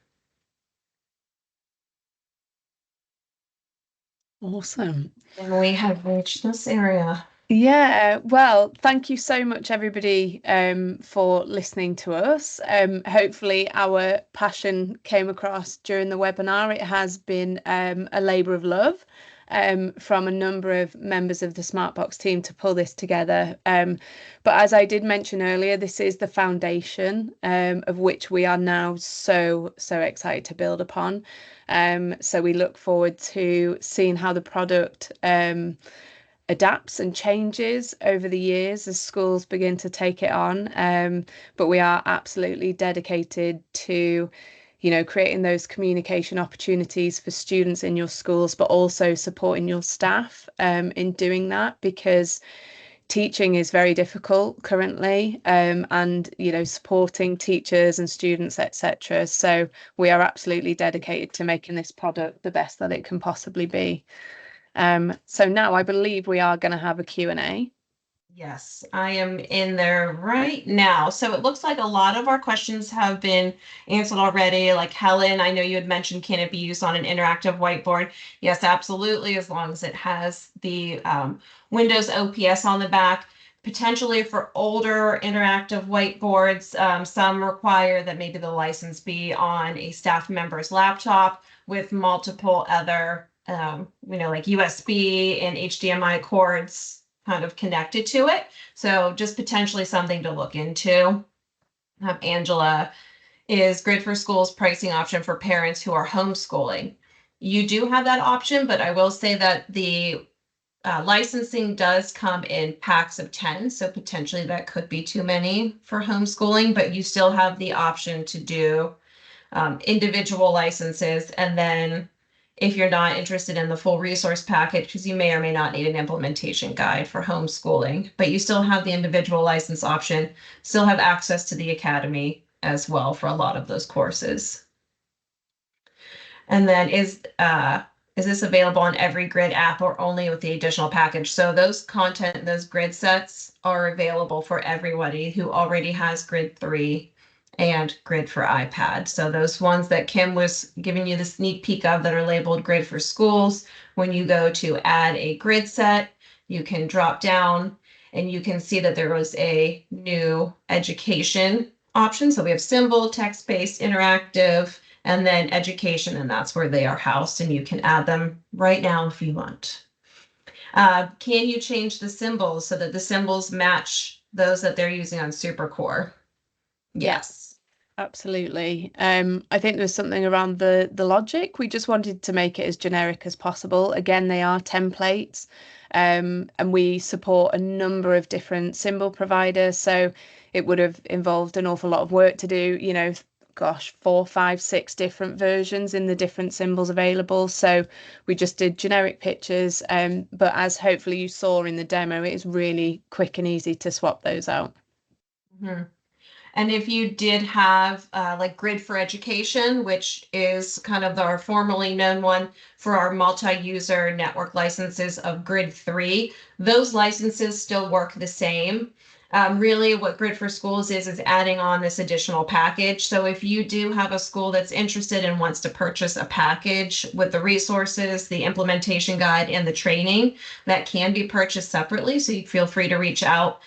[SPEAKER 1] Awesome.
[SPEAKER 2] And we have reached this area.
[SPEAKER 1] Yeah, well, thank you so much, everybody, for listening to us. Hopefully our passion came across during the webinar. It has been a labour of love from a number of members of the Smartbox team to pull this together. But as I did mention earlier, this is the foundation of which we are now so excited to build upon. So we look forward to seeing how the product adapts and changes over the years as schools begin to take it on. But we are absolutely dedicated to, creating those communication opportunities for students in your schools, but also supporting your staff in doing that, because teaching is very difficult currently, and supporting teachers and students, etc. So we are absolutely dedicated to making this product the best that it can possibly be. So now I believe we are going to have a Q&A.
[SPEAKER 2] Yes, I am in there right now. So it looks like a lot of our questions have been answered already. Like Helen, I know you had mentioned, can it be used on an interactive whiteboard? Yes, absolutely, as long as it has the Windows OPS on the back. Potentially for older interactive whiteboards, some require that maybe the license be on a staff member's laptop with multiple other, like USB and HDMI cords kind of connected to it. So just potentially something to look into. Angela, is Grid for Schools pricing option for parents who are homeschooling? You do have that option, but I will say that the licensing does come in packs of 10, so potentially that could be too many for homeschooling, but you still have the option to do individual licenses. And then if you're not interested in the full resource package, because you may or may not need an implementation guide for homeschooling, but you still have the individual license option, still have access to the academy as well for a lot of those courses. And then is this available on every Grid app or only with the additional package? So those content, those grid sets are available for everybody who already has Grid 3 and Grid for iPad. So those ones that Kim was giving you the sneak peek of that are labeled Grid for Schools, when you go to add a grid set, you can drop down and you can see that there was a new education option. So we have symbol, text-based, interactive, and then education, and that's where they are housed, and you can add them right now if you want. Can you change the symbols so that the symbols match those that they're using on SuperCore? Yes.
[SPEAKER 1] Absolutely. I think there's something around the logic. We just wanted to make it as generic as possible. Again, they are templates, and we support a number of different symbol providers. So it would have involved an awful lot of work to do, gosh, 4, 5, 6 different versions in the different symbols available. So we just did generic pictures, but as hopefully you saw in the demo, it is really quick and easy to swap those out.
[SPEAKER 2] Mhm. And if you did have like Grid for Education, which is kind of our formerly known one for our multi-user network licenses of Grid 3, those licenses still work the same. Really what Grid for Schools is adding on this additional package. So if you do have a school that's interested and wants to purchase a package with the resources, the implementation guide, and the training, that can be purchased separately. So you feel free to reach out.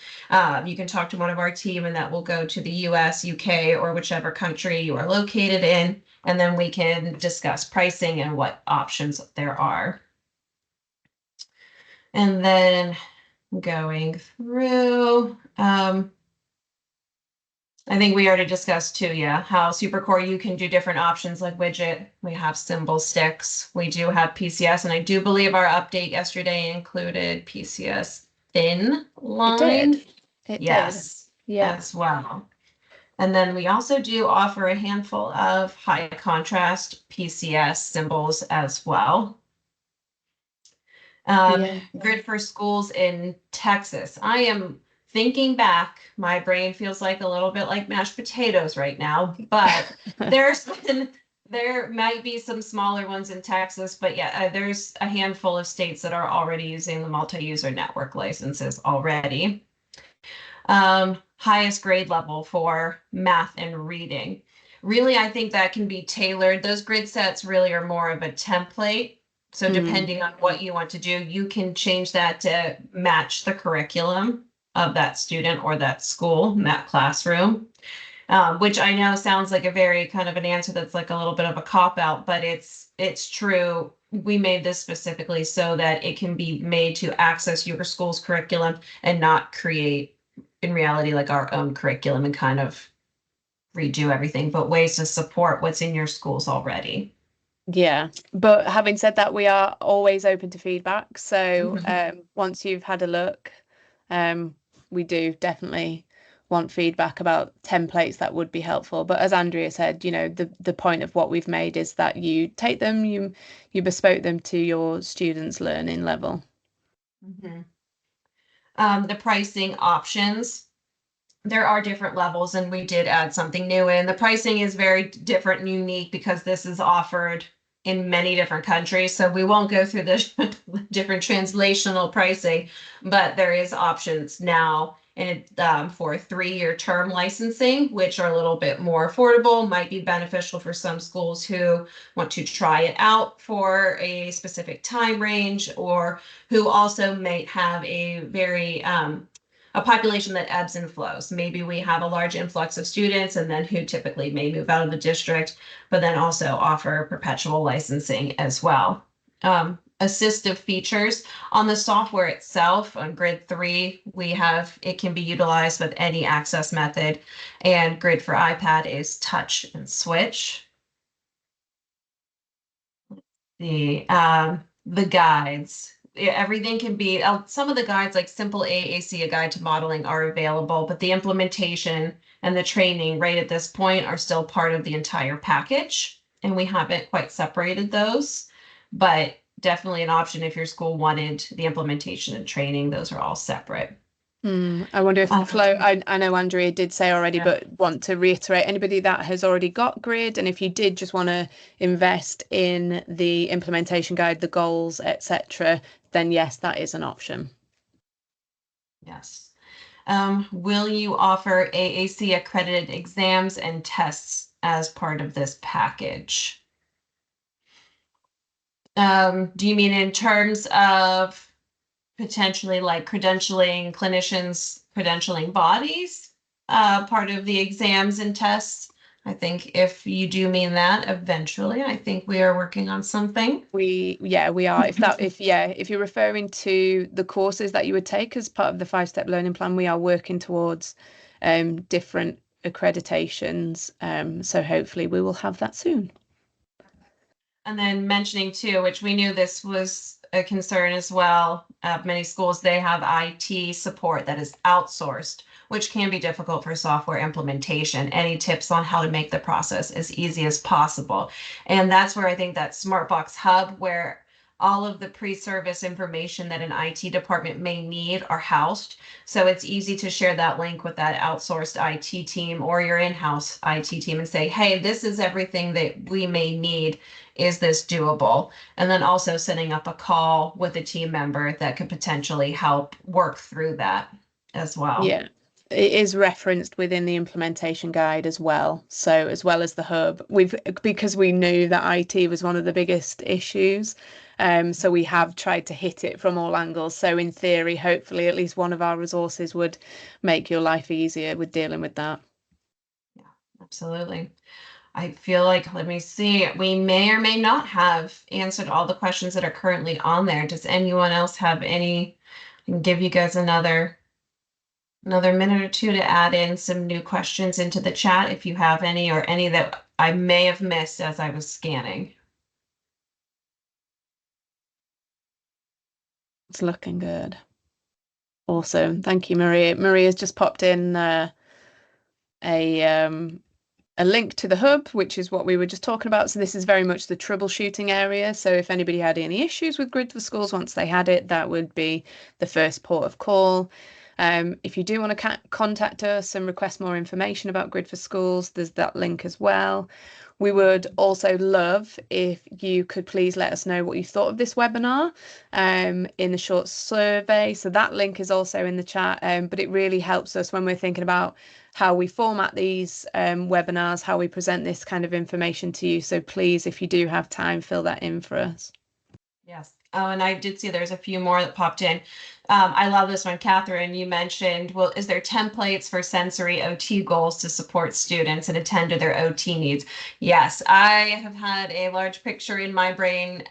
[SPEAKER 2] You can talk to one of our team, and that will go to the US, UK, or whichever country you are located in. And then we can discuss pricing and what options there are. And then going through, I think we already discussed too, yeah, how SuperCore, you can do different options like widget. We have symbol sticks. We do have PCS, and I do believe our update yesterday included PCS thin line.
[SPEAKER 1] It
[SPEAKER 2] Yes,
[SPEAKER 1] did. Yeah.
[SPEAKER 2] as well. And then we also do offer a handful of high contrast PCS symbols as well.
[SPEAKER 1] Yeah.
[SPEAKER 2] Grid for Schools in Texas. I am thinking back, my brain feels like a little bit like mashed potatoes right now, but there might be some smaller ones in Texas, but yeah, there's a handful of states that are already using the multi-user network licenses already. Highest grade level for math and reading. Really, I think that can be tailored. Those grid sets really are more of a template. So depending on what you want to do, you can change that to match the curriculum of that student or that school, that classroom, which I know sounds like a very kind of an answer that's like a little bit of a cop-out, but it's true. We made this specifically so that it can be made to access your school's curriculum and not create, in reality, like our own curriculum and kind of redo everything, but ways to support what's in your schools already.
[SPEAKER 1] Yeah, but having said that, we are always open to feedback. So once you've had a look, we do definitely want feedback about templates that would be helpful. But as Andrea said, you know, the point of what we've made is that you take them, you bespoke them to your students' learning level.
[SPEAKER 2] The pricing options, there are different levels, and we did add something new in. The pricing is very different and unique because this is offered in many different countries. So we won't go through the different translational pricing, but there is options now and for 3-year term licensing, which are a little bit more affordable, might be beneficial for some schools who want to try it out for a specific time range, or who also might have a very a population that ebbs and flows. Maybe we have a large influx of students and then who typically may move out of the district, but then also offer perpetual licensing as well. Assistive features on the software itself on Grid 3, we have, it can be utilized with any access method, and Grid for iPad is touch and switch. The guides, everything can be, some of the guides like Simple AAC, a guide to modeling, are available, but the implementation and the training right at this point are still part of the entire package, and we haven't quite separated those, but definitely an option if your school wanted the implementation and training. Those are all separate.
[SPEAKER 1] I wonder if Flo, I know Andrea did say already, but want to reiterate, anybody that has already got Grid, and if you did just want to invest in the implementation guide, the goals, etc., then yes, that is an option.
[SPEAKER 2] Yes. Will you offer AAC accredited exams and tests as part of this package? Do you mean in terms of potentially like credentialing clinicians, credentialing bodies, part of the exams and tests? I think if you do mean that, eventually, I think we are working on something.
[SPEAKER 1] We are. If you're referring to the courses that you would take as part of the 5-step learning plan, we are working towards different accreditations. So hopefully we will have that soon.
[SPEAKER 2] And then mentioning too, which we knew this was a concern as well, many schools, they have IT support that is outsourced. which can be difficult for software implementation. Any tips on how to make the process as easy as possible? And that's where I think that SmartBox Hub, where all of the pre-service information that an IT department may need are housed. So it's easy to share that link with that outsourced IT team or your in-house IT team and say, hey, this is everything that we may need. Is this doable? And then also setting up a call with a team member that could potentially help work through that as well.
[SPEAKER 1] Yeah, it is referenced within the implementation guide as well. So as well as the hub, because we knew that IT was one of the biggest issues. So we have tried to hit it from all angles. So in theory, hopefully at least one of our resources would make your life easier with dealing with that.
[SPEAKER 2] Yeah, absolutely. I feel like, let me see, we may or may not have answered all the questions that are currently on there. Does anyone else have any? I can give you guys another minute or two to add in some new questions into the chat if you have any, or any that I may have missed as I was scanning.
[SPEAKER 1] It's looking good. Awesome. Thank you, Maria. Maria's just popped in a link to the hub, which is what we were just talking about. So this is very much the troubleshooting area. So if anybody had any issues with Grid for Schools, once they had it, that would be the first port of call. If you do want to contact us and request more information about Grid for Schools, there's that link as well. We would also love if you could please let us know what you thought of this webinar in the short survey. So that link is also in the chat, but it really helps us when we're thinking about how we format these webinars, how we present this kind of information to you. So please, if you do have time, fill that in for us.
[SPEAKER 2] Yes. Oh, and I did see there's a few more that popped in. I love this one, Catherine. You mentioned, well, is there templates for sensory OT goals to support students and attend to their OT needs? Yes, I have had a large picture in my brain.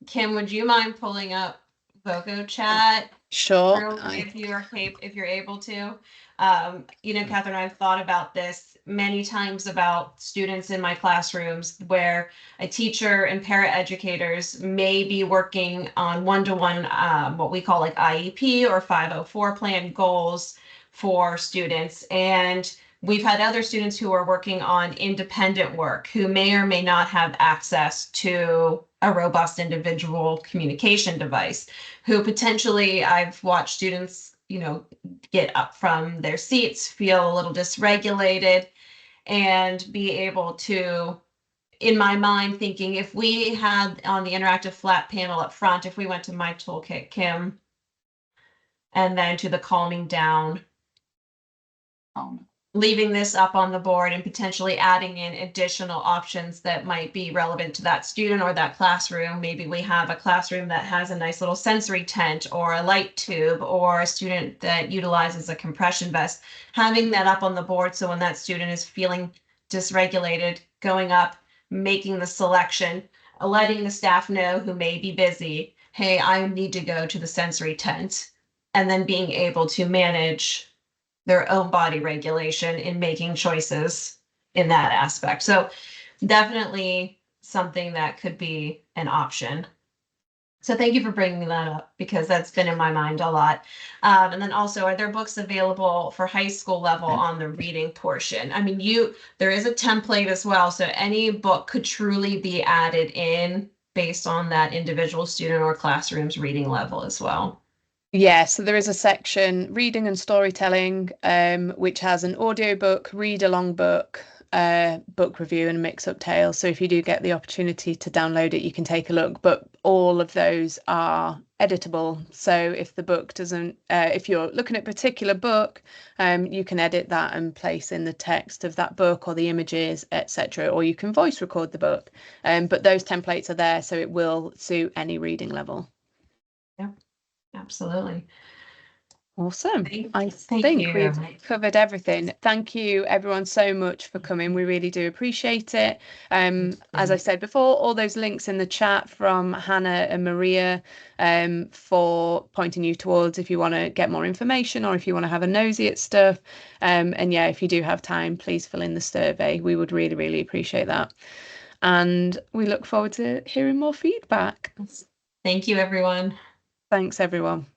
[SPEAKER 2] Kim, would you mind pulling up Voco chat?
[SPEAKER 1] Sure.
[SPEAKER 2] If you're able to. Catherine, I've thought about this many times about students in my classrooms where a teacher and paraeducators may be working on one-to-one, what we call like IEP or 504 plan goals for students. And we've had other students who are working on independent work who may or may not have access to a robust individual communication device, who potentially I've watched students, get up from their seats, feel a little dysregulated, and be able to, in my mind, thinking if we had on the interactive flat panel up front, if we went to my toolkit, Kim, and then to the calming down, leaving this up on the board and potentially adding in additional options that might be relevant to that student or that classroom. Maybe we have a classroom that has a nice little sensory tent or a light tube, or a student that utilizes a compression vest. Having that up on the board, so when that student is feeling dysregulated, going up, making the selection, letting the staff know who may be busy, hey, I need to go to the sensory tent, and then being able to manage their own body regulation in making choices in that aspect. So definitely something that could be an option. So thank you for bringing that up, because that's been in my mind a lot. And then also, are there books available for high school level on the reading portion? I mean, there is a template as well. So any book could truly be added in based on that individual student or classroom's reading level as well.
[SPEAKER 1] Yeah, so there is a section, reading and storytelling, which has an audiobook, read-along book, book review, and mix-up tale. So if you do get the opportunity to download it, you can take a look. But all of those are editable. So if the book doesn't, if you're looking at a particular book, you can edit that and place in the text of that book or the images, etc. Or you can voice record the book. But those templates are there, so it will suit any reading level.
[SPEAKER 2] Yeah. Absolutely.
[SPEAKER 1] Awesome. I think we've covered everything. Thank you everyone so much for coming. We really do appreciate it. As I said before, all those links in the chat from Hannah and Maria for pointing you towards if you want to get more information or if you want to have a nosy at stuff. And yeah, if you do have time, please fill in the survey. We would really, really appreciate that. And we look forward to hearing more feedback.
[SPEAKER 2] Thank you, everyone.
[SPEAKER 1] Thanks, everyone.